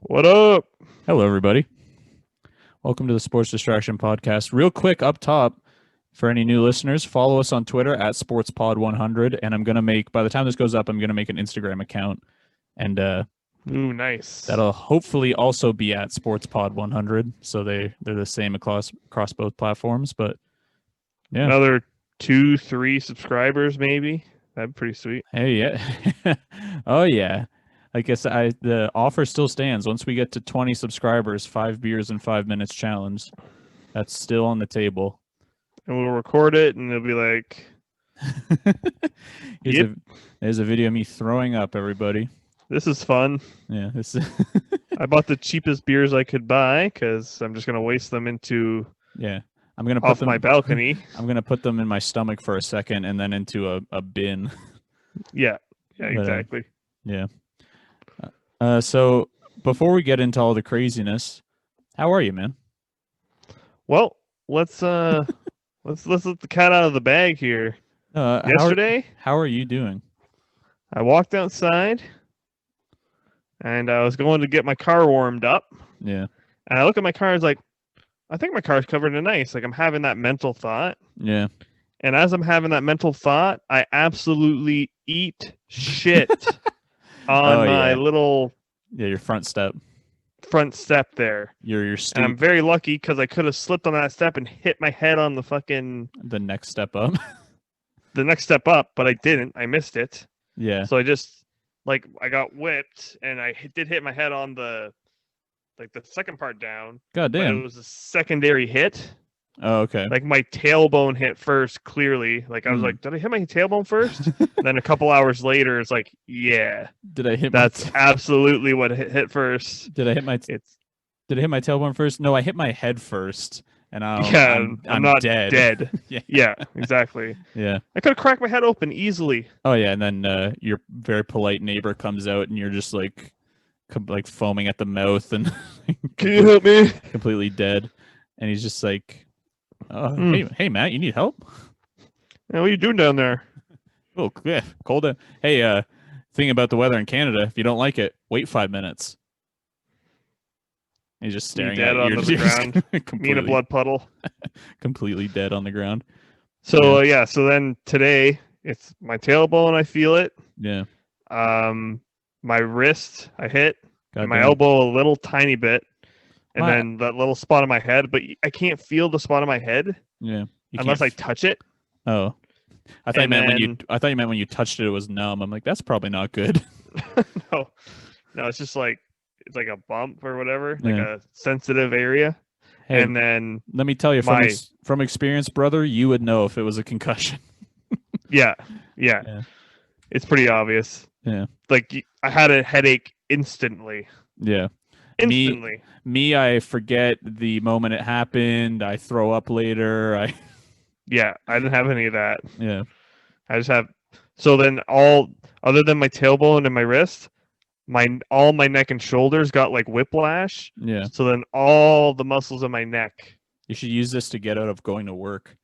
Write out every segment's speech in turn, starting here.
What up? Hello, everybody. Welcome to the Sports Distraction Podcast. Real quick up top, for any new listeners, follow us on Twitter at SportsPod100. And I'm going to make, by the time this goes up, I'm going to make an Instagram account. And Ooh, nice. that'll hopefully also be at SportsPod100. So they're the same across both platforms. But yeah. Another 2, 3 subscribers, maybe. That'd be pretty sweet. Hey, yeah. Oh, yeah. I guess the offer still stands. Once we get to 20 subscribers, 5 beers in 5 minutes challenge. That's still on the table. And we'll record it, and it'll be like, There's a video of me throwing up, everybody. this is fun. Yeah, I bought the cheapest beers I could buy because I'm just going to waste them into yeah. I'm gonna put off them my balcony. I'm gonna put them in my stomach for a second and then into a bin. Yeah, But, exactly. Yeah. So before we get into all the craziness, how are you, man? Well, let's let the cat out of the bag here. Yesterday, how are you doing? I walked outside, and I was going to get my car warmed up. Yeah. And I look at my car, and it's like, I think my car's covered in ice. Like, I'm having that mental thought. Yeah. And as I'm having that mental thought, I absolutely eat shit on my little your front step there. Your stoop. And I'm very lucky because I could have slipped on that step and hit my head on the next step up. the next step up, but I didn't. I missed it. Yeah. So I just, I got whipped, and I did hit my head on the second part down. God damn. It was a secondary hit. Oh, okay. Like, my tailbone hit first, clearly. Like, I was like, did I hit my tailbone first? Then a couple hours later, it's like, yeah. Did I hit That's absolutely what hit first. Did I hit my Did I hit my tailbone first? No, I hit my head first. And I'm not dead. Yeah, exactly. Yeah. I could have cracked my head open easily. Oh, yeah. And then your very polite neighbor comes out and you're just like foaming at the mouth and can you help me? Completely dead. And he's just like, hey, Matt, you need help? Yeah, what are you doing down there? Oh, yeah, cold. Hey, thing about the weather in Canada, if you don't like it, wait 5 minutes. He's just staring at you on the ground. Me in a blood puddle. Completely dead on the ground. So so then today it's my tailbone. I feel it. Yeah. My wrist I hit, and my damn. elbow a little tiny bit, and then that little spot on my head. But I can't feel the spot on my head. Yeah. Unless I touch it. Oh. I thought you meant when you touched it, it was numb. I'm like, that's probably not good. No, it's just like it's like a bump or whatever, like a sensitive area. Hey, and then let me tell you from experience, brother, you would know if it was a concussion. Yeah. It's pretty obvious. Yeah. Like, I had a headache instantly. Yeah. Instantly. Me, I forget the moment it happened. I throw up later. Yeah, I didn't have any of that. Yeah. I just have. So then other than my tailbone and my wrist, all my neck and shoulders got like whiplash. Yeah. So then all the muscles in my neck. You should use this to get out of going to work.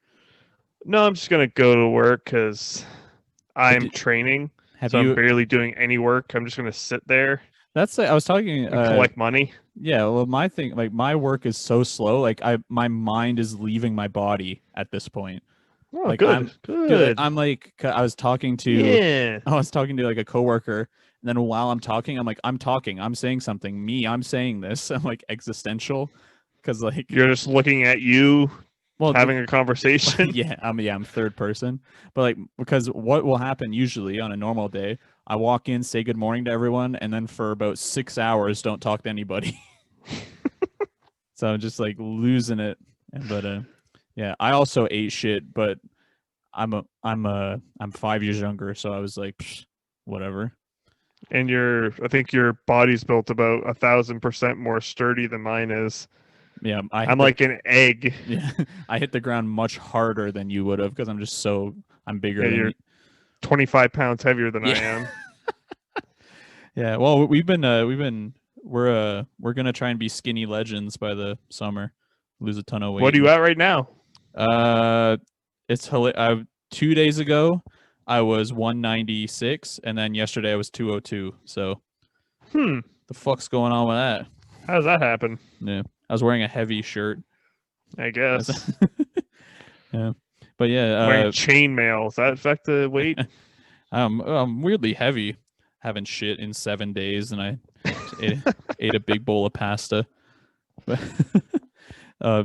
No, I'm just going to go to work because I'm training. I'm barely doing any work. I'm just going to sit there. I was talking collect money. Yeah, well, my thing, like, my work is so slow. Like, my mind is leaving my body at this point. Oh, like, good. I'm like, I was talking to like a coworker, and then while I'm talking, I'm like, I'm saying something. I'm saying this. I'm like existential, because like you're just looking at you. Well, having a conversation. Yeah, I'm third person. But like, because what will happen usually on a normal day, I walk in, say good morning to everyone, and then for about 6 hours don't talk to anybody. So I'm just like losing it. But yeah, I also ate shit, but I'm 5 years younger, so I was like, whatever. And I think your body's built about 1,000% more sturdy than mine is. Yeah, I'm like an egg. Yeah, I hit the ground much harder than you would have because I'm bigger than you're 25 pounds heavier than I am. Yeah, well, we're gonna try and be skinny legends by the summer, lose a ton of weight. What are you at right now? It's 2 days ago I was 196, and then yesterday I was 202. So, The fuck's going on with that? How does that happen? Yeah, I was wearing a heavy shirt. I guess. Yeah, but Wearing yeah, chainmail. Does that affect the weight? I'm weirdly heavy. Haven't shit in 7 days, and I ate a big bowl of pasta. But I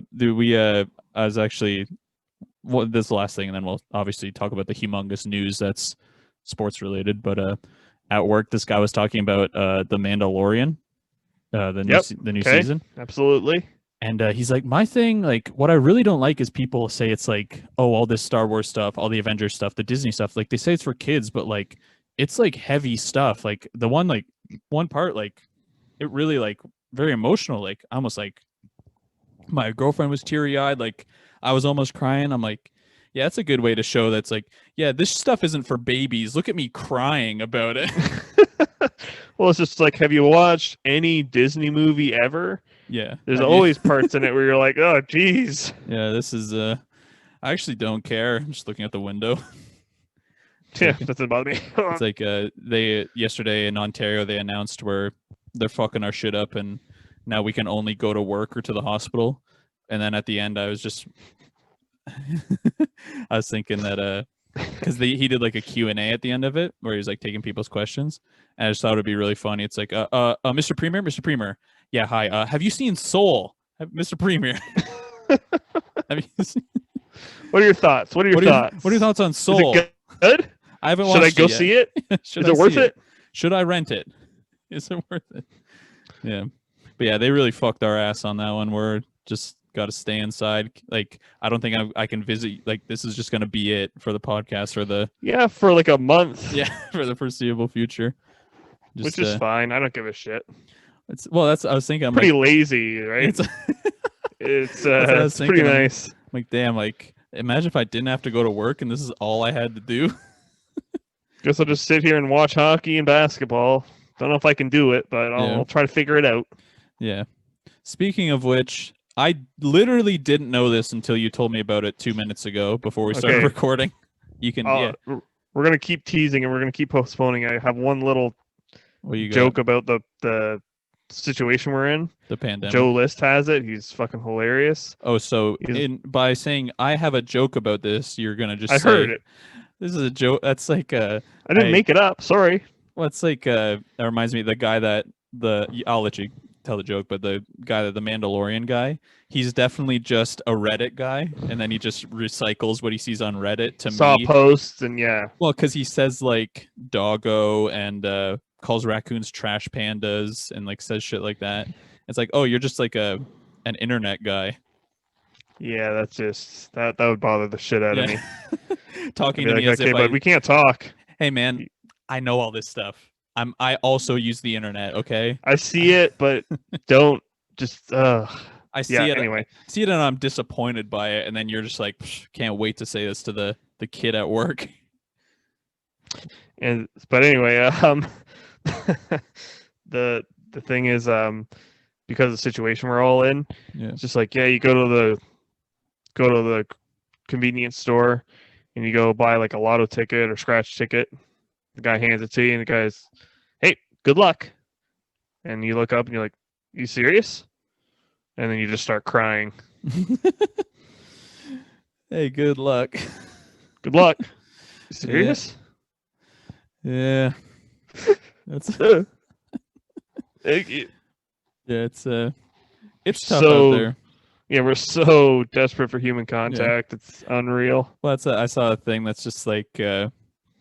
was actually this is the last thing, and then we'll obviously talk about the humongous news that's sports related. But at work, this guy was talking about the Mandalorian, the new Okay. season. Absolutely. And he's like, my thing, like, what I really don't like is people say it's like, oh, all this Star Wars stuff, all the Avengers stuff, the Disney stuff. Like, they say it's for kids, but like, it's like heavy stuff. Like, the one part, like, it really, like, very emotional. Like, almost like my girlfriend was teary eyed. Like, I was almost crying. I'm like, yeah, that's a good way to show that's like, yeah, this stuff isn't for babies. Look at me crying about it. Well, it's just like, have you watched any Disney movie ever? Yeah. There's always parts in it where you're like, oh, geez. Yeah, this is I actually don't care. I'm just looking out the window. Yeah, doesn't bother me. It's like they yesterday in Ontario they announced where they're fucking our shit up and now we can only go to work or to the hospital. And then at the end I was just I was thinking that because he did like a Q&A at the end of it where he was like taking people's questions. And I just thought it'd be really funny. It's like Mr. Premier. Yeah, hi. Have you seen Soul? Mr. Premier. Have you seen... What are your thoughts? What are your thoughts? What are your thoughts on Soul? Is it good? I haven't Should watched I go it yet. see it? Is it worth it? Should I rent it? Is it worth it? Yeah. But yeah, they really fucked our ass on that one. We're just got to stay inside. Like, I don't think I can visit. Like, this is just going to be it for the podcast for like a month. Yeah, for the foreseeable future. Which is fine. I don't give a shit. I was thinking I'm pretty lazy, right? It's pretty nice. I'm like, damn, like imagine if I didn't have to go to work and this is all I had to do. Guess I'll just sit here and watch hockey and basketball. Don't know if I can do it, but I'll try to figure it out. Yeah. Speaking of which, I literally didn't know this until you told me about it 2 minutes ago before we started recording. You can we're gonna keep teasing and we're gonna keep postponing. I have one little joke about the situation we're in. The pandemic. Joe List has it. He's fucking hilarious. Oh, so by saying I have a joke about this, you're gonna just heard it. This is a joke. That's like I didn't make it up. Sorry. Well, it's like that reminds me of the guy I'll let you tell the joke, but the guy the Mandalorian guy, he's definitely just a Reddit guy, and then he just recycles what he sees on Reddit to saw posts and Well, because he says like doggo and calls raccoons trash pandas and like says shit like that. It's like, oh, you're just like an internet guy. Yeah, that's just that would bother the shit out of me. Talking to me as if but we can't talk. Hey man, I know all this stuff. I also use the internet, okay? I see it, but don't just I see it anyway. See it and I'm disappointed by it, and then you're just like, can't wait to say this to the kid at work. But anyway, the thing is, because of the situation we're all in, it's just like, you go to the convenience store and you go buy like a lotto ticket or scratch ticket. The guy hands it to you and the guy's, hey, good luck. And you look up and you're like, you serious? And then you just start crying. Hey, good luck. Good luck. You serious? Yeah. That's Thank you. Yeah, it's tough out there. Yeah, we're so desperate for human contact. Yeah. It's unreal. Well, I saw a thing that's just like,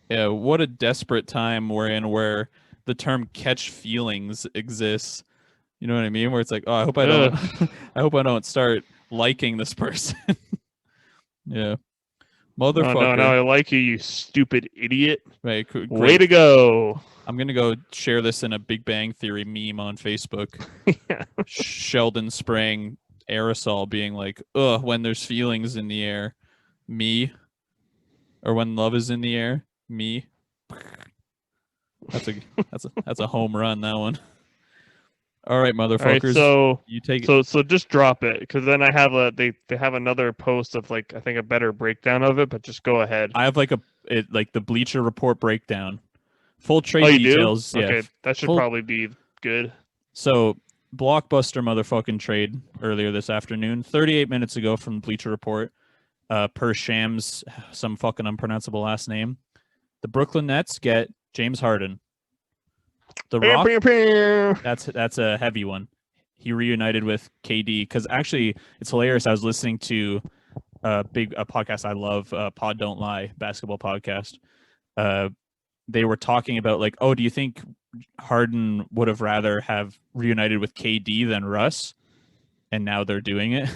what a desperate time we're in where the term catch feelings exists. You know what I mean? Where it's like, oh, I hope I don't start liking this person. Yeah. Motherfucker. No, I like you stupid idiot. Right, way to go. I'm going to go share this in a Big Bang Theory meme on Facebook. Yeah. Sheldon spraying aerosol being like, ugh, when there's feelings in the air, me. Or when love is in the air, me. That's a home run, that one. All right, motherfuckers. All right, so you take it. So just drop it, because then I have they have another post of like I think a better breakdown of it, but just go ahead. I have like the Bleacher Report breakdown, full trade details. Do? Yeah, okay, that should probably be good. So blockbuster motherfucking trade earlier this afternoon, 38 minutes ago from Bleacher Report. Per Shams, some fucking unpronounceable last name. The Brooklyn Nets get James Harden. The Rock, that's a heavy one. He reunited with KD because actually it's hilarious. I was listening to a podcast I love, Pod Don't Lie, basketball podcast. They were talking about like, oh, do you think Harden would have rather have reunited with KD than Russ? And now they're doing it.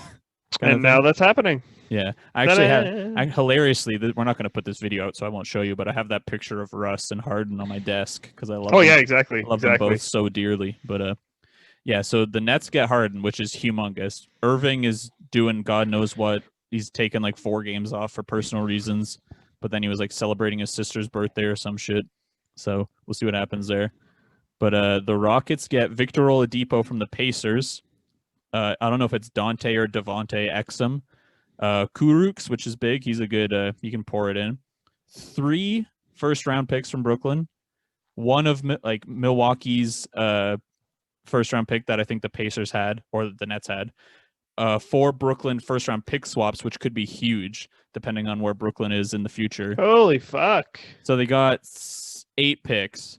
And now that's happening. Yeah, I actually have. Hilariously, we're not going to put this video out, so I won't show you. But I have that picture of Russ and Harden on my desk because I love. Oh yeah, exactly. I love them both so dearly. But yeah. So the Nets get Harden, which is humongous. Irving is doing God knows what. He's taken like 4 games off for personal reasons, but then he was like celebrating his sister's birthday or some shit. So we'll see what happens there. But the Rockets get Victor Oladipo from the Pacers. I don't know if it's Dante or Devonte Exum. Kuruks, which is big. He's a good, you can pour it in. 3 first-round picks from Brooklyn. 1 of like Milwaukee's first-round pick that I think the Pacers had, or the Nets had. 4 Brooklyn first-round pick swaps, which could be huge, depending on where Brooklyn is in the future. Holy fuck. So they got 8 picks.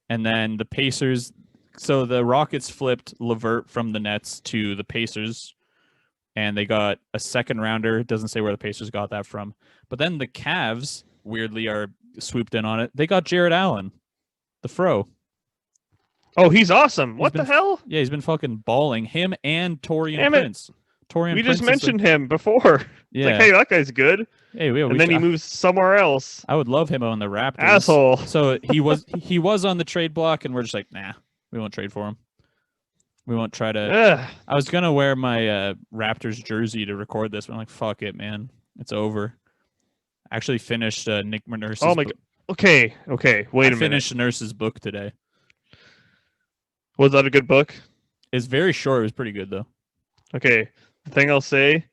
And then the Pacers... So the Rockets flipped LeVert from the Nets to the Pacers, and they got a second rounder. It doesn't say where the Pacers got that from. But then the Cavs, weirdly, are swooped in on it. They got Jared Allen, the Fro. Oh, he's awesome. What the hell? Yeah, he's been fucking balling. Him and Taurean Prince. We just mentioned him before. Yeah. It's like, hey, that guy's good. Hey, and then he moves somewhere else. I would love him on the Raptors. Asshole. So he was on the trade block, and we're just like, nah, we won't trade for him. We won't try to. I was gonna wear my Raptors jersey to record this, but I'm like, fuck it, man. It's over. I actually finished Nick Nurse's. Oh my god. Okay. Wait a minute. I finished Nurse's book today. Was that a good book? It's very short. It was pretty good though. Okay. The thing I'll say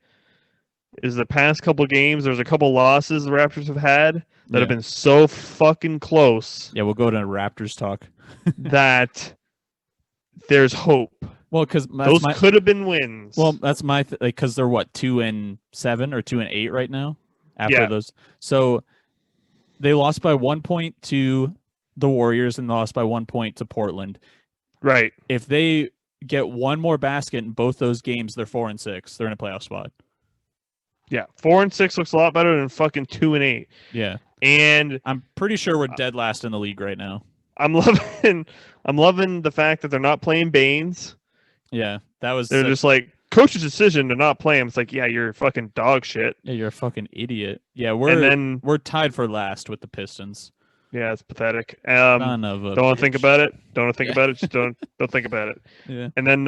is the past couple games, there's a couple losses the Raptors have had that have been so fucking close. Yeah, we'll go to Raptors talk. that there's hope. Well, because those could have been wins. Well, that's my because they're what 2-7 or 2-8 right now. After those, so they lost by 1 point to the Warriors and lost by 1 point to Portland. Right. If they get one more basket in both those games, they're 4-6. They're in a playoff spot. Yeah, 4-6 looks a lot better than fucking 2-8. Yeah, and I'm pretty sure we're dead last in the league right now. I'm loving the fact that they're not playing Baines. Yeah, they're just like coach's decision to not play him. It's like, yeah, you're fucking dog shit. Yeah, you're a fucking idiot. Yeah, we're tied for last with the Pistons. Yeah, it's pathetic. Don't think about it. Don't think about it. Just don't think about it. Yeah. And then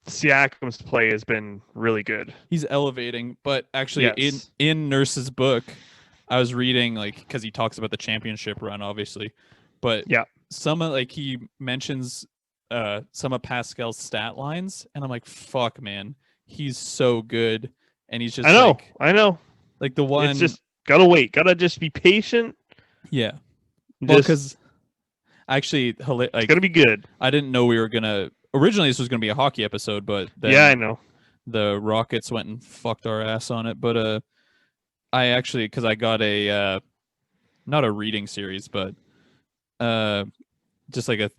Siakam's play has been really good. He's elevating, but actually in Nurse's book, I was reading because he talks about the championship run, obviously, but he mentions some of Pascal's stat lines, and I'm like, fuck, man, he's so good, and he's just I know, like the one. It's just gotta wait, gotta just be patient. Yeah, well, because actually, it's gonna be good. I didn't know we were gonna. Originally, this was gonna be a hockey episode, but then I know the Rockets went and fucked our ass on it, but I actually, because I got a not a reading series, but just like a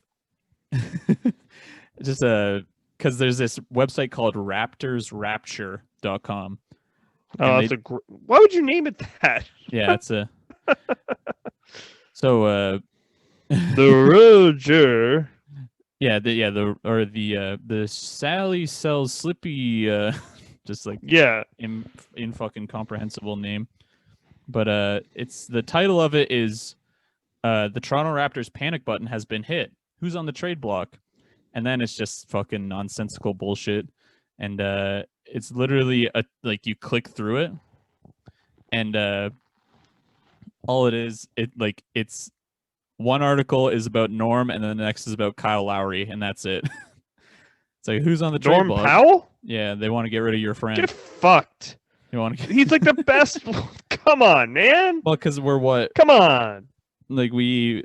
because there's this website called raptorsrapture.com. Oh, that's why would you name it that? Yeah, it's a so the Roger. Yeah, the Sally sells Slippy just like in fucking comprehensible name. But it's the title of it is the Toronto Raptors panic button has been hit. Who's on the trade block? And then it's just fucking nonsensical bullshit. And it's literally you click through it, and all it is, it's one article is about Norm, and then the next is about Kyle Lowry, and that's it. It's like, who's on the trade block? Norm Powell? Yeah, they want to get rid of your friend. Get fucked. He's like the best. Come on, man. Well, because we're what? Come on. Like we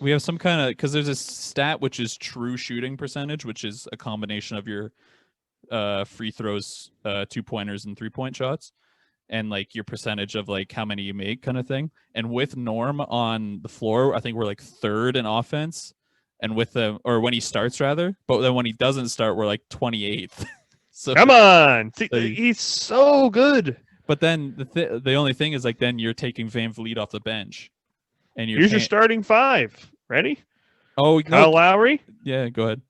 we have some kind of, because there's a stat which is true shooting percentage, which is a combination of your free throws, 2-pointers, and 3-point shots, and like your percentage of like how many you make, kind of thing. And with Norm on the floor, I think we're like third in offense, and with the, or when he starts rather, but then when he doesn't start, we're like 28th. So come on, he's so good. But then the only thing is, like, then you're taking Van Vliet off the bench, and here's your starting 5. Ready? Oh, Kyle Lowry. Yeah, go ahead.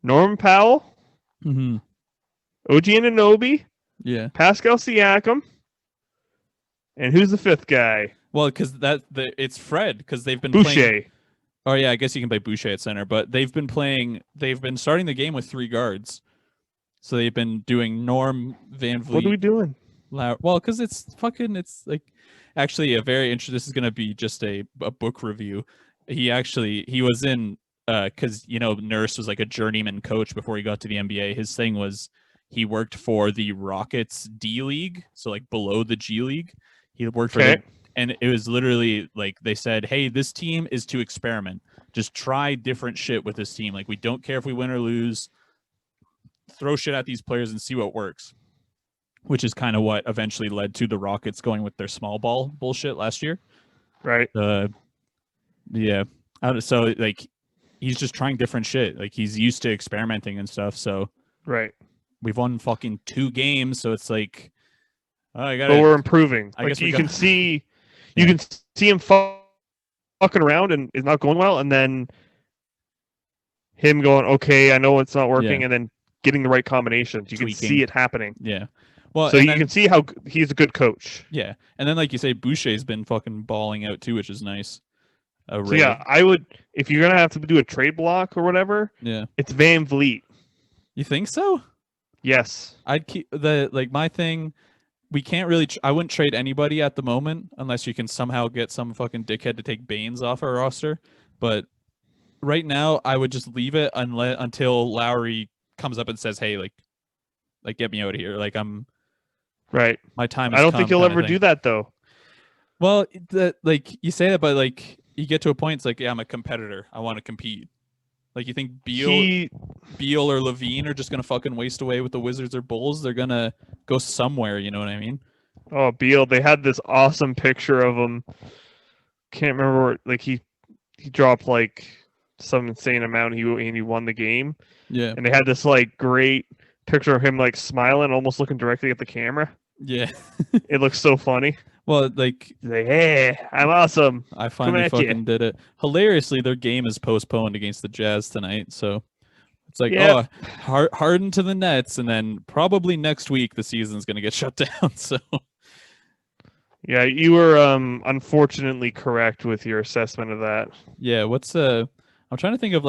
Norm Powell. Mm-hmm. OG Anunoby. Yeah. Pascal Siakam. And who's the 5th guy? Well, because it's Fred, because they've been Boucher. playing. Oh yeah, I guess you can play Boucher at center, but they've been starting the game with 3 guards. So they've been doing Norm, Van Vliet. What are we doing? Well, because it's like actually a very interesting. This is going to be just a book review. He was in because Nurse was like a journeyman coach before he got to the NBA. His thing was he worked for the Rockets D League, so like below the G League. He worked for them, and it was literally like they said, "Hey, this team is to experiment. Just try different shit with this team. Like we don't care if we win or lose. Throw shit at these players and see what works." Which is kind of what eventually led to the Rockets going with their small ball bullshit last year. Right. Yeah. So, like, he's just trying different shit. Like, he's used to experimenting and stuff. So, right. We've won fucking 2 games. So it's like, but we're improving. Like, you can see him fucking around and it's not going well. And then him going, okay, I know it's not working. Yeah. And then getting the right combinations. You can see it happening. Yeah. Well, so you can see how he's a good coach. Yeah, and then like you say, Boucher's been fucking balling out too, which is nice. So yeah, I would, if you're gonna have to do a trade block or whatever. Yeah, it's Van Vliet. You think so? Yes. I'd keep my thing. We can't really. I wouldn't trade anybody at the moment unless you can somehow get some fucking dickhead to take Baines off our roster. But right now, I would just leave it until Lowry comes up and says, "Hey, like get me out of here. Like I'm." Right. My time. I don't think he'll ever do that though. Well, like you say that, but like you get to a point, it's like, yeah, I'm a competitor. I want to compete. Like you think Beal or Levine are just gonna fucking waste away with the Wizards or Bulls? They're gonna go somewhere. You know what I mean? Oh, Beal. They had this awesome picture of him. Can't remember where, like he dropped like some insane amount. And he won the game. Yeah. And they had this like great picture of him like smiling, almost looking directly at the camera. Yeah. It looks so funny. Well, like, hey, I'm awesome. I finally fucking did it. Hilariously, their game is postponed against the Jazz tonight, so it's like, Harden to the Nets, and then probably next week the season's gonna get shut down. So, yeah, you were unfortunately correct with your assessment of that. Yeah, I'm trying to think of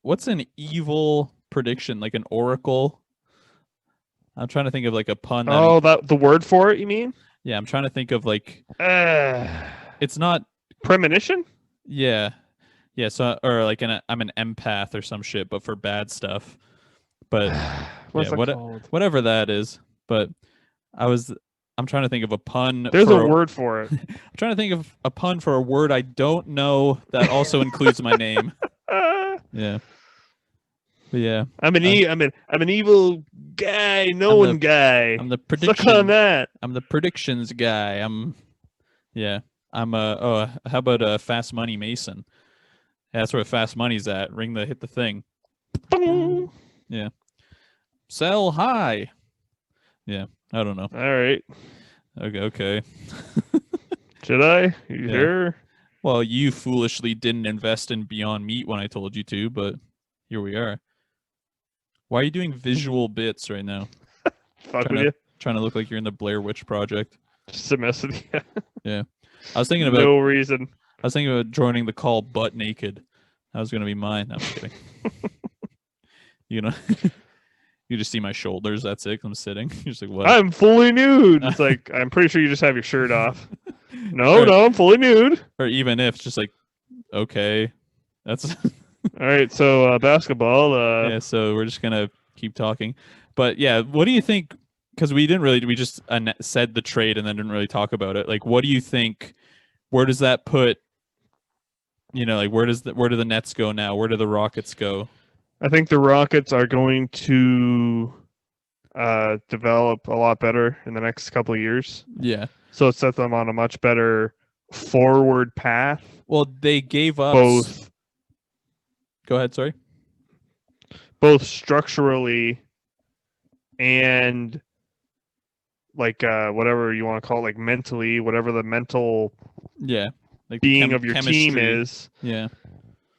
what's an evil prediction, like an oracle. I'm trying to think of like a pun. The word for it, you mean? Yeah, I'm trying to think of like. It's not premonition. Yeah. So or like I'm an empath or some shit, but for bad stuff. But whatever that is. But I'm trying to think of a pun. There's a word for it. I'm trying to think of a pun for a word I don't know that also includes my name. Yeah. But yeah, I'm an evil guy, guy. I'm the prediction. Suck on that. I'm the predictions guy. How about a Fast Money Mason? Yeah, that's where Fast Money's at. Hit the thing. Yeah. Sell high. Yeah, I don't know. All right. Okay. Should I? You sure? Well, you foolishly didn't invest in Beyond Meat when I told you to, but here we are. Why are you doing visual bits right now? Fuck with you. Trying to look like you're in the Blair Witch Project. Just a mess with you. Yeah. I was thinking about no reason. I was thinking about joining the call butt naked. That was gonna be mine. I'm kidding. You just see my shoulders, that's it. I'm sitting. You're just like, what? I'm fully nude. It's like, I'm pretty sure you just have your shirt off. No, I'm fully nude. Or even if it's just like, okay. That's all right, so basketball. Yeah, so we're just gonna keep talking, but yeah, what do you think? Because we just said the trade and then didn't really talk about it. Like, what do you think? Where does that put like where do the Nets go now? Where do the Rockets go? I think the Rockets are going to develop a lot better in the next couple of years. Yeah. So it set them on a much better forward path. Well, they gave up both. Go ahead, sorry. Both structurally and like whatever you want to call it, like mentally, whatever the mental like being of your chemistry. team is. Yeah.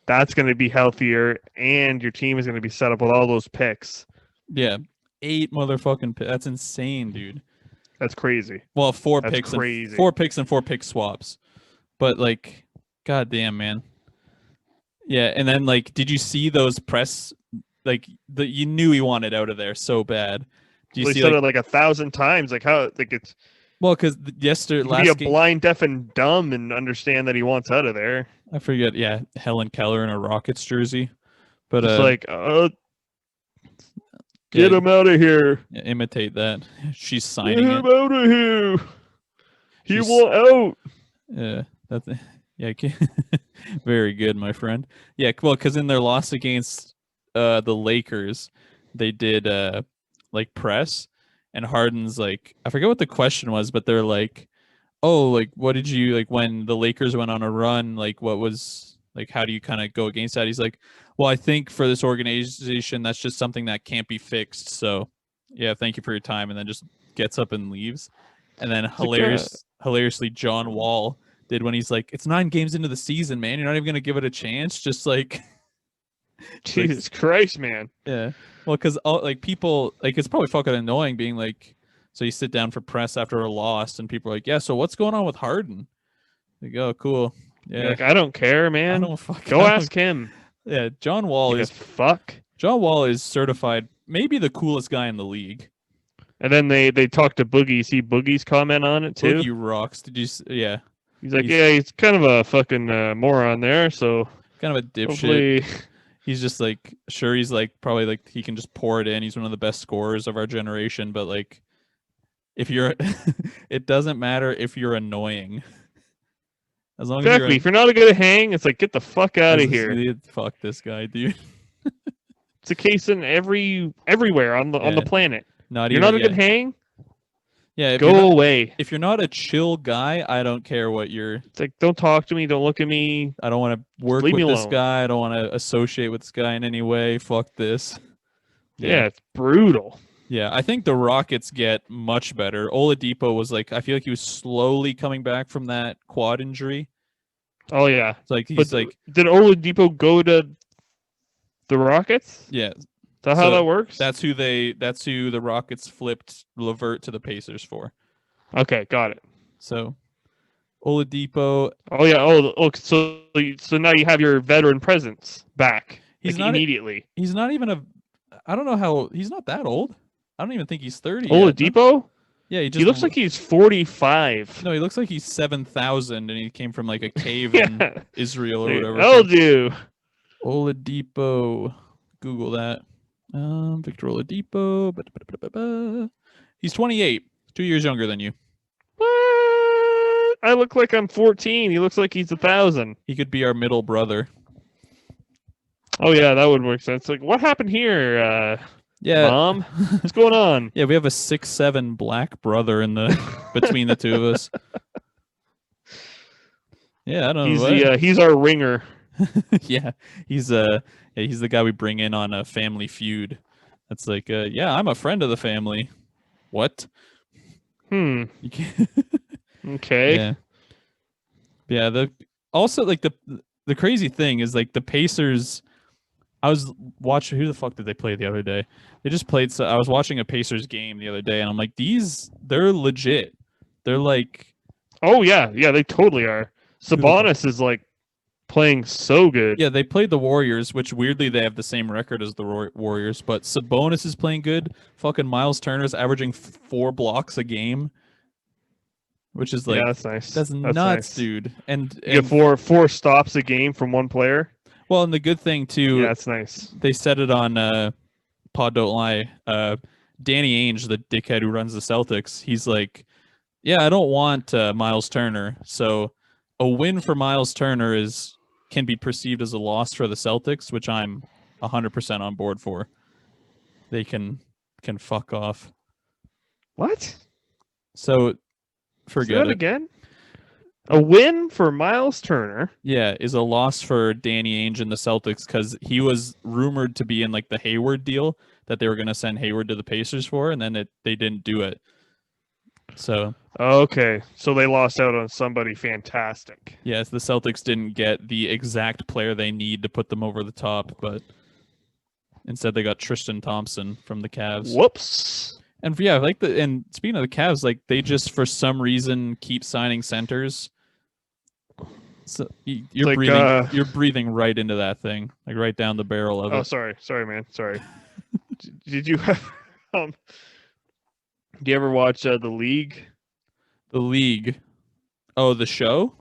That's going to be healthier, and your team is going to be set up with all those picks. Yeah. 8 motherfucking picks. That's insane, dude. That's crazy. Well, 4 picks and 4 picks and 4 pick swaps. But like, goddamn, man. Yeah, and then like, did you see those press? Like, you knew he wanted out of there so bad. Do you see said it like 1,000 times? Like how? Like it's because yesterday, last be a blind, deaf, and dumb, and understand that he wants out of there. I forget. Yeah, Helen Keller in a Rockets jersey, but it's like, get him out of here. Yeah, imitate that. She's signing get him out of here. He will out. Yeah, that's yeah. Very good, my friend. Yeah, well, because in their loss against the Lakers, they did like press, and Harden's like, I forget what the question was, but they're like, oh, like what did you like when the Lakers went on a run? Like what was like, how do you kind of go against that? He's like, well, I think for this organization, that's just something that can't be fixed. So yeah, thank you for your time, and then just gets up and leaves. And then hilariously, John Wall did when he's like, it's 9 games into the season, man. You're not even going to give it a chance. Just like, Jesus Christ, man. Yeah. Well, because like people, like it's probably fucking annoying being like, so you sit down for press after a loss and people are like, yeah, so what's going on with Harden? Like, oh, cool. Yeah. Like, I don't care, man. Go ask him. Yeah. John Wall is certified, maybe the coolest guy in the league. And then they talked to Boogie. See Boogie's comment on it too. Boogie rocks. Did you? Yeah. He's like, he's kind of a fucking moron there. So kind of a dipshit. He's just like, sure, he's like probably like he can just pour it in. He's one of the best scorers of our generation. But like, if you're, it doesn't matter if you're annoying. As long as if you're not a good hang, it's like get the fuck out of here. Fuck this guy, dude. It's a case in everywhere on the planet. You're not a good hang. Yeah, go away. If you're not a chill guy, I don't care what you're. It's like, don't talk to me. Don't look at me. I don't want to work with this guy. I don't want to associate with this guy in any way. Fuck this. Yeah, it's brutal. Yeah, I think the Rockets get much better. Oladipo was like, I feel like he was slowly coming back from that quad injury. Oh yeah, it's like he's like. Did Oladipo go to the Rockets? Yeah. Is that how that works? That's who the Rockets flipped LeVert to the Pacers for. Okay, got it. So Oladipo. Oh yeah. Oh, so now you have your veteran presence back. He's not immediately. He's not even a. I don't know how. He's not that old. I don't even think he's 30. Oladipo? Yet. Yeah, he looks like he's 45. No, he looks like he's 7,000, and he came from like a cave in Israel or whatever. That'll do. Oladipo. Google that. Victor Oladipo. He's 28. 2 years younger than you. What? I look like I'm 14. He looks like he's 1,000. He could be our middle brother. Oh yeah, that would make sense. Like, what happened here? Yeah, Mom, what's going on? Yeah, we have a 6'7" black brother in the between the two of us. Yeah, I don't know. He's our ringer. Yeah, he's the guy we bring in on a Family Feud. That's like, yeah, I'm a friend of the family. What? Okay. Yeah. Yeah. Also like the crazy thing is like the Pacers. I was watching. Who the fuck did they play the other day? They just played. So I was watching a Pacers game the other day, and I'm like, they're legit. They're like, oh yeah, they totally are. Sabonis is like playing so good. Yeah, they played the Warriors, which weirdly they have the same record as the Warriors, but Sabonis is playing good. Fucking Miles Turner's averaging 4 blocks a game, which is like, that's nice. That's nuts, nice. Dude. And you get four stops a game from one player. Well, and the good thing too, yeah, that's nice. They said it on Pod Don't Lie. Danny Ainge, the dickhead who runs the Celtics, he's like, yeah, I don't want Miles Turner. So a win for Miles Turner is can be perceived as a loss for the Celtics, which I'm 100% on board for. They can fuck off. What? So forget Say that it. again? A win for Miles Turner. Yeah, is a loss for Danny Ainge and the Celtics because he was rumored to be in like the Hayward deal that they were going to send Hayward to the Pacers for, and then they didn't do it. So okay, so they lost out on somebody fantastic. Yes, the Celtics didn't get the exact player they need to put them over the top, but instead they got Tristan Thompson from the Cavs. Whoops. And and speaking of the Cavs, like they just for some reason keep signing centers. So you're breathing right into that thing, like right down the barrel of it. Oh, sorry, man, sorry. Did you have? Do you ever watch The League? The League. Oh, the show?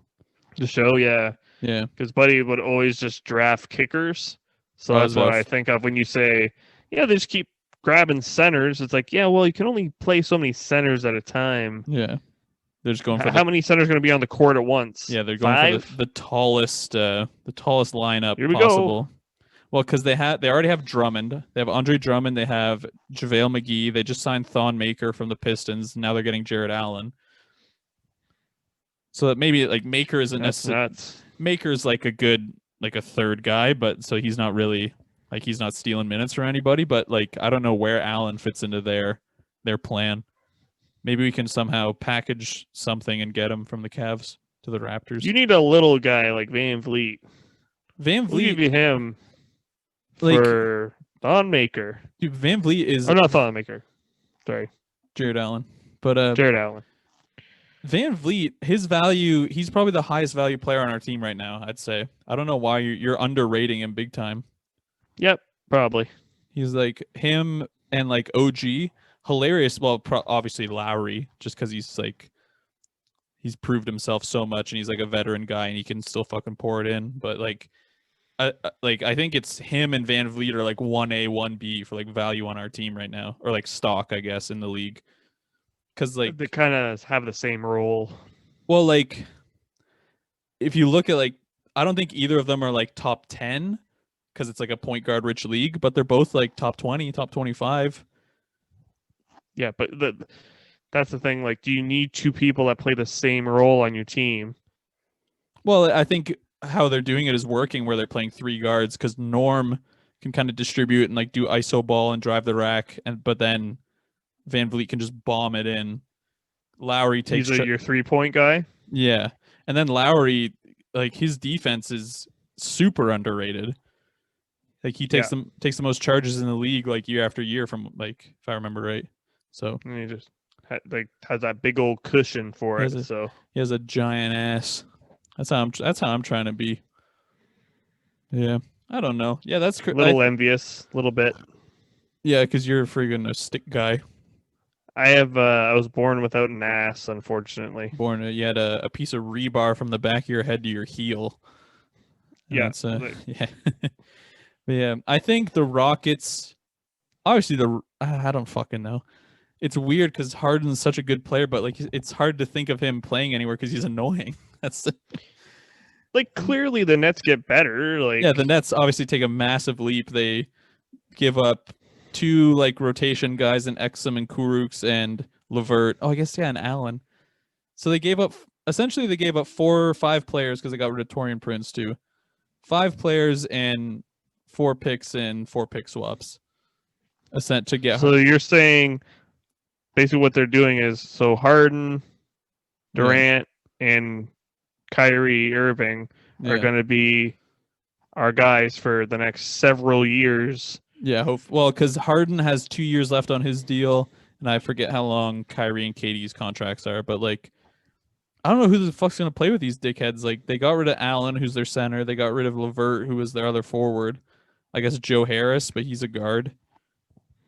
The show, yeah. Yeah. Because Buddy would always just draft kickers. So that's what I think of when you say, yeah, they just keep grabbing centers. It's like, yeah, well, you can only play so many centers at a time. Yeah. They're just going for how many centers are going to be on the court at once? Yeah, they're going for the tallest lineup Here we possible. Go. Well, because they already have Drummond. They have Andre Drummond. They have JaVale McGee. They just signed Thon Maker from the Pistons. Now they're getting Jared Allen. So that maybe like Maker isn't necessarily Maker's like a good like a third guy, but so he's not really like he's not stealing minutes for anybody. But like I don't know where Allen fits into their plan. Maybe we can somehow package something and get him from the Cavs to the Raptors. You need a little guy like Van Vliet. Van Vliet. We'll give you him for Thon Maker. Dude, Van Vliet is... Oh, not Thon Maker. Sorry. Jared Allen. But Jared Allen. Van Vliet, his value, he's probably the highest value player on our team right now, I'd say. I don't know why you're underrating him big time. Yep, probably. He's like him and like OG. Hilarious. Well, obviously Lowry, just because he's proved himself so much and he's like a veteran guy and he can still fucking pour it in. But like I think it's him and Van Vliet are like 1A, 1B for like value on our team right now, or like stock, I guess, in the league. Because like they kind of have the same role. Well, like if you look at like, I don't think either of them are like top 10 because it's like a point guard rich league, but they're both like top 20, top 25. Yeah, but that's the thing. Like, do you need two people that play the same role on your team? Well, I think how they're doing it is working where they're playing three guards because Norm can kind of distribute and like do ISO ball and drive the rack, but then Van Vliet can just bomb it in. Lowry takes your 3-point guy. Yeah, and then Lowry, like his defense is super underrated. Like he takes the most charges in the league like year after year from like if I remember right. So and he just has that big old cushion for it. So he has a giant ass. That's how I'm trying to be. Yeah, I don't know. Yeah, that's a little envious, a little bit. Yeah, because you're a friggin' a stick guy. I was born without an ass, unfortunately. You had a piece of rebar from the back of your head to your heel. Yeah, yeah. But yeah, I think the Rockets. Obviously, I don't fucking know. It's weird because Harden's such a good player, but like it's hard to think of him playing anywhere because he's annoying. That's like clearly the Nets get better. Like yeah, the Nets obviously take a massive leap. They give up 2 like rotation guys in Exum and Kurucs and LeVert. Oh, I guess and Allen. So they gave up 4 or 5 players because they got rid of Taurean Prince too. 5 players and 4 picks and 4 pick swaps. To get. So you're saying basically what they're doing is so Harden, Durant, and Kyrie Irving are going to be our guys for the next several years. Yeah, well, because Harden has 2 years left on his deal, and I forget how long Kyrie and KD's contracts are, but like, I don't know who the fuck's going to play with these dickheads. Like, they got rid of Allen, who's their center. They got rid of LeVert, who was their other forward. I guess Joe Harris, but he's a guard.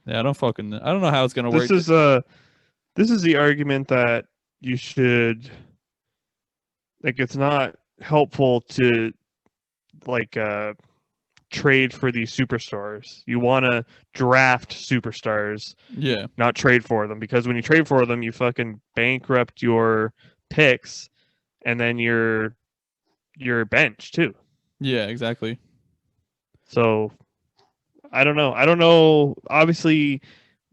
Yeah, I don't know how it's going to work. This is the argument that you should, like, it's not helpful to, like, trade for these superstars. You want to draft superstars, not trade for them, because when you trade for them, you fucking bankrupt your picks, and then your bench too. Yeah, exactly. So I don't know. I don't know. Obviously,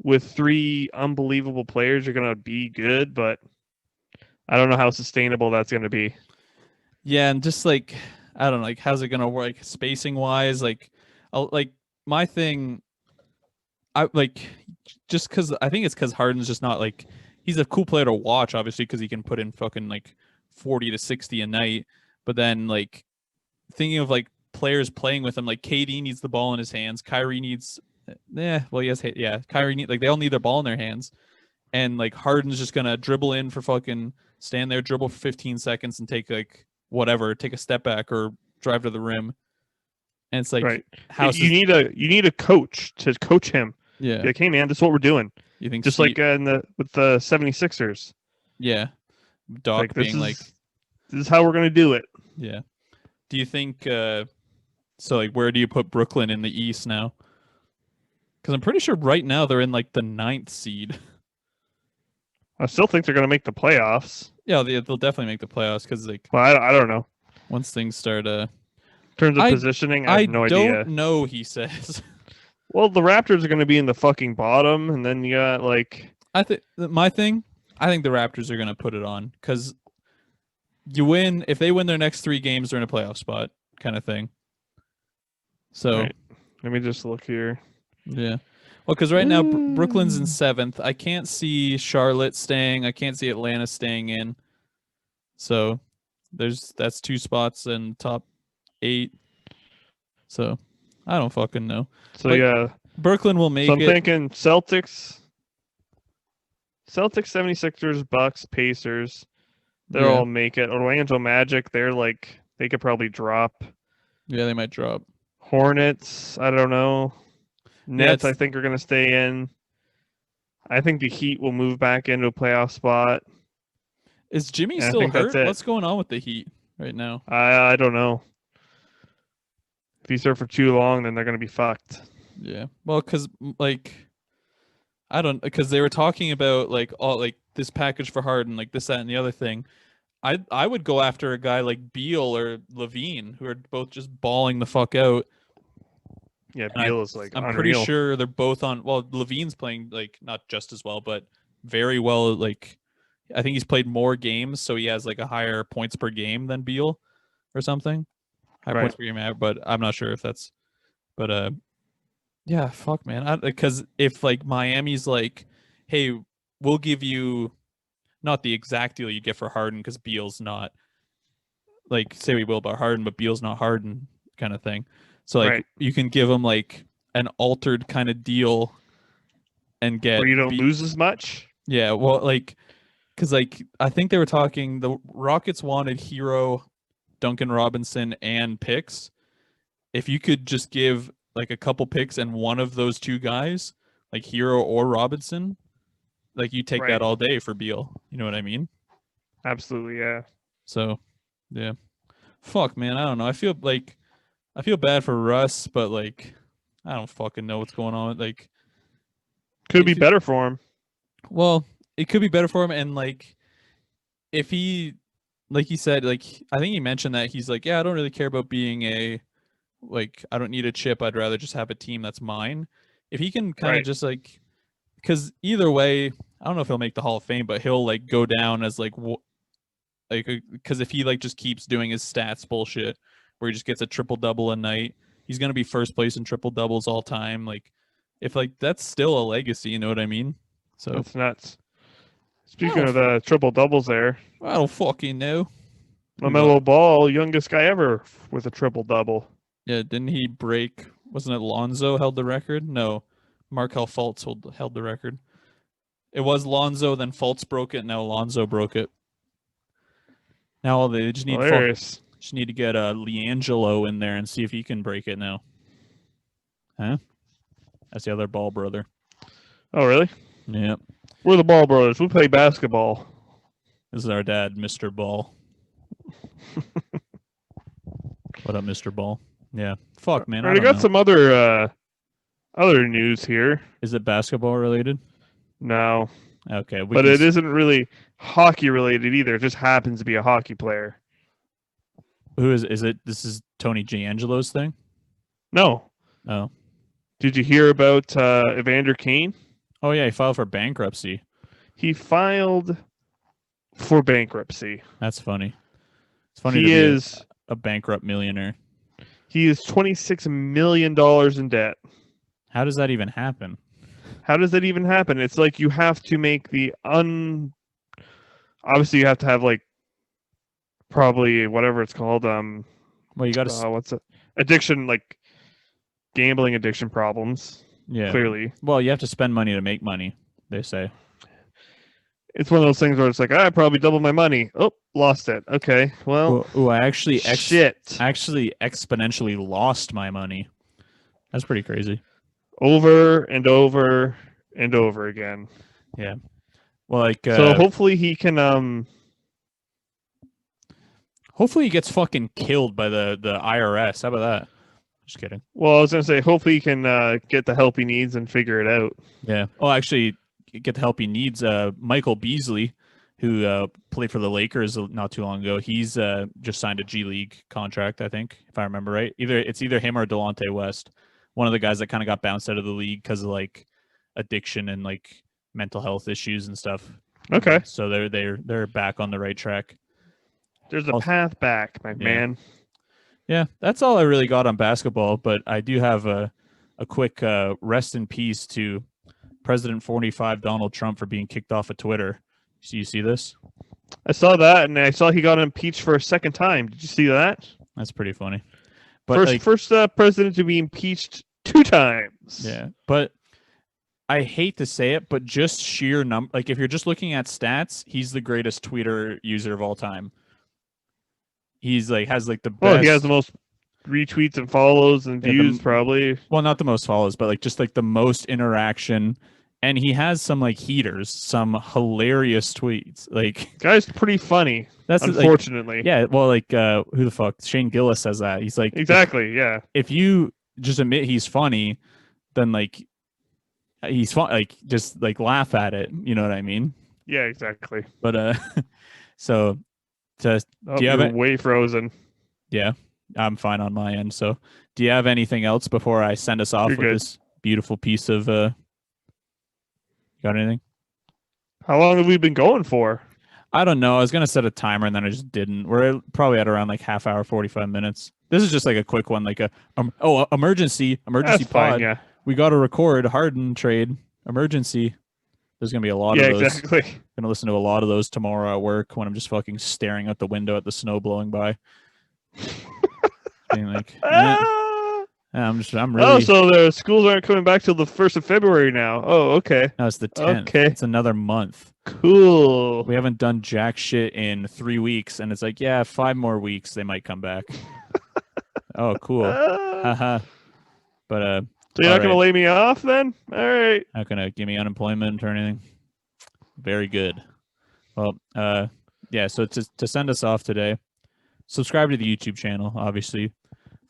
with 3 unbelievable players, you're gonna be good, but I don't know how sustainable that's gonna be. Yeah, and just like I don't know, like how's it gonna work like, spacing wise? Like my thing, I like just because I think it's because Harden's just not like he's a cool player to watch, obviously, because he can put in fucking like 40 to 60 a night. But then like thinking of like players playing with him, like KD needs the ball in his hands, Kyrie needs, well, yes, yeah, Kyrie need like they all need their ball in their hands, and like Harden's just gonna dribble in for fucking stand there, dribble for 15 seconds, and take like whatever, take a step back or drive to the rim, and it's like Right. House You is need a coach to coach him. yeah. Be like, hey man, this is what we're doing. You think Just Steve? like with the 76ers. Yeah, It's like Doc being like this is how we're gonna do it. yeah. Do you think so? Like, where do you put Brooklyn in the East now? Because I'm pretty sure right now they're in like the 9th seed. I still think they're gonna make the playoffs. Yeah, they'll definitely make the playoffs because like But I don't know. once things start. In terms of positioning, I have no don't idea. know. He says. Well, the Raptors are gonna be in the fucking bottom, and then you got like I think my thing. I think the Raptors are gonna put it on because you win if they win their next 3 games, they're in a playoff spot, kind of thing. So right. Let me just look here. yeah. Well, because right now Brooklyn's in 7th. I can't see Charlotte staying. I can't see Atlanta staying in. So that's 2 spots in top 8. So I don't fucking know. So but yeah, Brooklyn will make so I'm it. thinking Celtics, 76ers, Bucks, Pacers. They'll all make it. Orlando Magic, they could probably drop. Yeah, they might drop. Hornets, I don't know. Nets, I think, are going to stay in. I think the Heat will move back into a playoff spot. Is Jimmy still hurt? What's going on with the Heat right now? I don't know. If he's there for too long, then they're going to be fucked. Yeah. Well, because because they were talking about like all like this package for Harden, like this, that, and the other thing. I would go after a guy like Beal or Levine, who are both just balling the fuck out. Yeah, Beal is like I'm unreal. pretty sure they're both on. Well, Levine's playing like not just as well, but very well. Like I think he's played more games, so he has like a higher points per game than Beal or something. Higher points per game, but I'm not sure if that's. But yeah, fuck, man. Because if like Miami's like, hey, we'll give you not the exact deal you get for Harden because Beal's not like say we will about Harden, but Beal's not Harden kind of thing. So like you can give him like an altered kind of deal and get where you don't lose as much. Yeah, well, like because like I think they were talking the Rockets wanted Hero, Duncan Robinson, and picks. If you could just give like a couple picks and one of those 2 guys, like Hero or Robinson, like you take that all day for Beal. You know what I mean? Absolutely, yeah. So, yeah. Fuck, man. I don't know. I feel bad for Russ, but like I don't fucking know what's going on. Like could be better for him. Well, it could be better for him, and like if he like he said, like I think he mentioned that he's like, yeah, I don't really care about being a like I don't need a chip. I'd rather just have a team that's mine. If he can kind of just like because either way, I don't know if he'll make the Hall of Fame, but he'll like go down as like because if he like just keeps doing his stats bullshit where he just gets a triple double a night, he's gonna be first place in triple doubles all time. Like if like that's still a legacy, you know what I mean? So that's nuts. Speaking of the triple doubles, there, I don't fucking know. LaMelo Ball, youngest guy ever with a triple double. Yeah, didn't he break? Wasn't it Lonzo held the record? No, Markelle Fultz held the record. It was Lonzo, then Fultz broke it. Now Lonzo broke it. Now they just need to get LiAngelo in there and see if he can break it now. Huh? That's the other Ball brother. Oh, really? Yep. We're the Ball brothers. We play basketball. This is our dad, Mr. Ball. What up, Mr. Ball? Yeah. Fuck, man. I got some other news here. Is it basketball related? No. Okay. But it isn't really hockey related either. It just happens to be a hockey player. Who is it? This is Tony Giangelo's thing? No. Oh. Did you hear about Evander Kane? Oh, yeah, he filed for bankruptcy. He filed for bankruptcy. That's funny. It's funny to be a bankrupt millionaire. He is $26 million in debt. How does that even happen? How does that even happen? It's like you have to make obviously you have to have like probably whatever it's called. Well, you got to what's it? Addiction, like gambling addiction problems. Yeah. Clearly. Well, you have to spend money to make money, they say. It's one of those things where it's like, I probably doubled my money. Oh, lost it. Okay, well. I actually shit. Actually exponentially lost my money. That's pretty crazy. Over and over and over again. Yeah. Well, like. So hopefully he can. Hopefully he gets fucking killed by the IRS. How about that? Just kidding. Well, I was gonna say, hopefully he can get the help he needs and figure it out. Yeah. Oh, actually, get the help he needs. Michael Beasley, who played for the Lakers not too long ago, he's just signed a G League contract, I think, if I remember right. It's either him or Delonte West, one of the guys that kind of got bounced out of the league because of like addiction and like mental health issues and stuff. Okay. So they're back on the right track. There's a path back, my man. Yeah, that's all I really got on basketball, but I do have a quick rest in peace to President 45 Donald Trump for being kicked off of Twitter. So you see this? I saw that, and I saw he got impeached for a second time. Did you see that? That's pretty funny. But first president to be impeached 2 times. Yeah, but I hate to say it, but just sheer number, like if you're just looking at stats, he's the greatest Twitter user of all time. He's like has like the best. Well, he has the most retweets and follows and views, probably. Well, not the most follows, but like just like the most interaction, and he has some like heaters, some hilarious tweets. Like, guy's pretty funny. That's unfortunately. Like, yeah. Well, like who the fuck? Shane Gillis says that. He's like, exactly. Yeah. If you just admit he's funny, then like he's fun. Like just like laugh at it. You know what I mean? Yeah. Exactly. But so. Do you have way frozen? Yeah, I'm fine on my end. So, do you have anything else before I send us off with this beautiful piece of? Got anything? How long have we been going for? I don't know. I was gonna set a timer and then I just didn't. We're probably at around like half hour, 45 minutes. This is just like a quick one, like a emergency That's pod. Fine, yeah. We got to record Harden trade emergency. There's going to be a lot of those. Exactly. I'm going to listen to a lot of those tomorrow at work when I'm just fucking staring out the window at the snow blowing by. Being like, I'm really... Oh, so the schools aren't coming back till the 1st of February now. Oh, okay. No, it's the 10th. Okay. It's another month. Cool. We haven't done jack shit in 3 weeks, and it's like, 5 more weeks, they might come back. Oh, cool. Haha. But, so you're not going to lay me off then? All right. Not going to give me unemployment or anything. Very good. Well, so to send us off today, subscribe to the YouTube channel, obviously.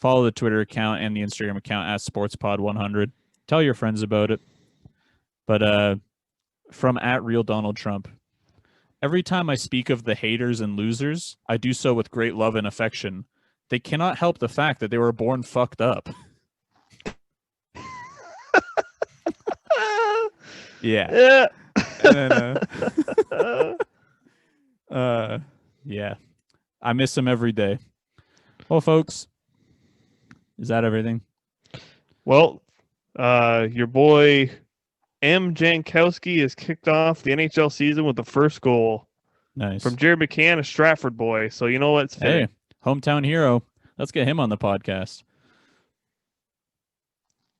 Follow the Twitter account and the Instagram account at SportsPod100. Tell your friends about it. But from @RealDonaldTrump, every time I speak of the haters and losers, I do so with great love and affection. They cannot help the fact that they were born fucked up. Yeah. And then, yeah. I miss him every day. Well, folks, is that everything? Well, your boy M. Jankowski has kicked off the NHL season with the first goal. Nice. From Jared McCann, a Stratford boy. So you know what's Hey, hometown hero. Let's get him on the podcast.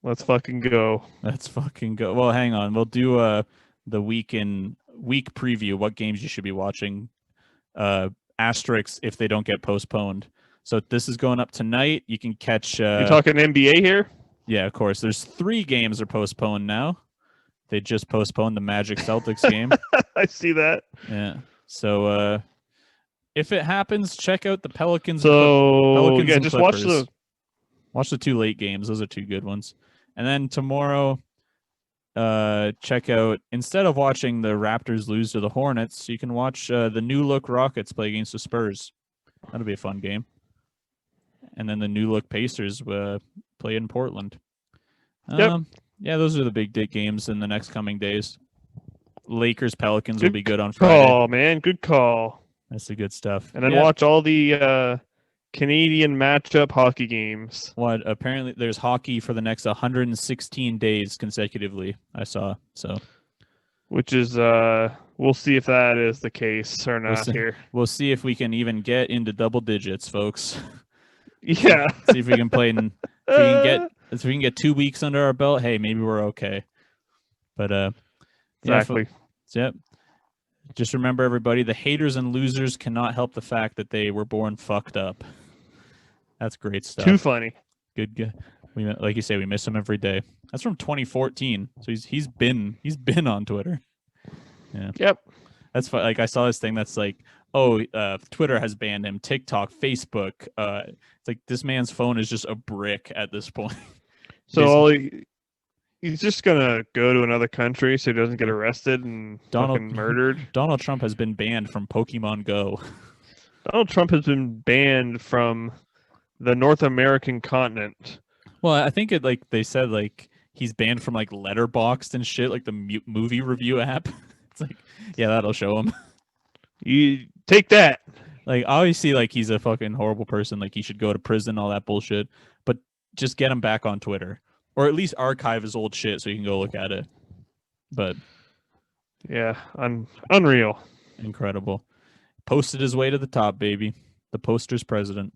Let's fucking go. Let's fucking go. Well, hang on. We'll do the week preview. What games you should be watching. Asterisks if they don't get postponed. So this is going up tonight. You can catch. You're talking NBA here? Yeah, of course. There's 3 games are postponed now. They just postponed the Magic Celtics game. I see that. Yeah. So if it happens, check out the Pelicans. So yeah, just Clippers. Watch the 2 late games. Those are 2 good ones. And then tomorrow, check out, instead of watching the Raptors lose to the Hornets, you can watch the new look Rockets play against the Spurs. That'll be a fun game. And then the new look Pacers play in Portland. Yep. Yeah, those are the big games in the next coming days. Lakers Pelicans will be good on Friday. Friday. Good call, man. Good call. That's the good stuff. And then watch all the Canadian matchup hockey games. What? Apparently, there's hockey for the next 116 days consecutively. I saw so. Which is we'll see if that is the case or not here. We'll see if we can even get into double digits, folks. Yeah. See if we can play. If we can get 2 weeks under our belt, hey, maybe we're okay. But exactly. Yep. Just remember, everybody, the haters and losers cannot help the fact that they were born fucked up. That's great stuff. Too funny. Good. We, like you say, we miss him every day. That's from 2014. So he's been on Twitter. Yeah. Yep. That's fun. Like I saw this thing that's like, Twitter has banned him. TikTok, Facebook. It's like this man's phone is just a brick at this point. So he's just gonna go to another country so he doesn't get arrested and fucking murdered. Donald Trump has been banned from Pokemon Go. Donald Trump has been banned from the North American continent. Well, I think they said he's banned from Letterboxd and shit, like the movie review app. It's like, yeah, that'll show him. You take that. Obviously, he's a fucking horrible person. He should go to prison, all that bullshit. But just get him back on Twitter, or at least archive his old shit so you can go look at it. But yeah, unreal, incredible. Posted his way to the top, baby. The poster's president.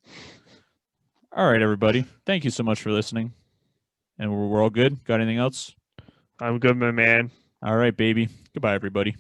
All right, everybody. Thank you so much for listening. And we're all good. Got anything else? I'm good, my man. All right, baby. Goodbye, everybody.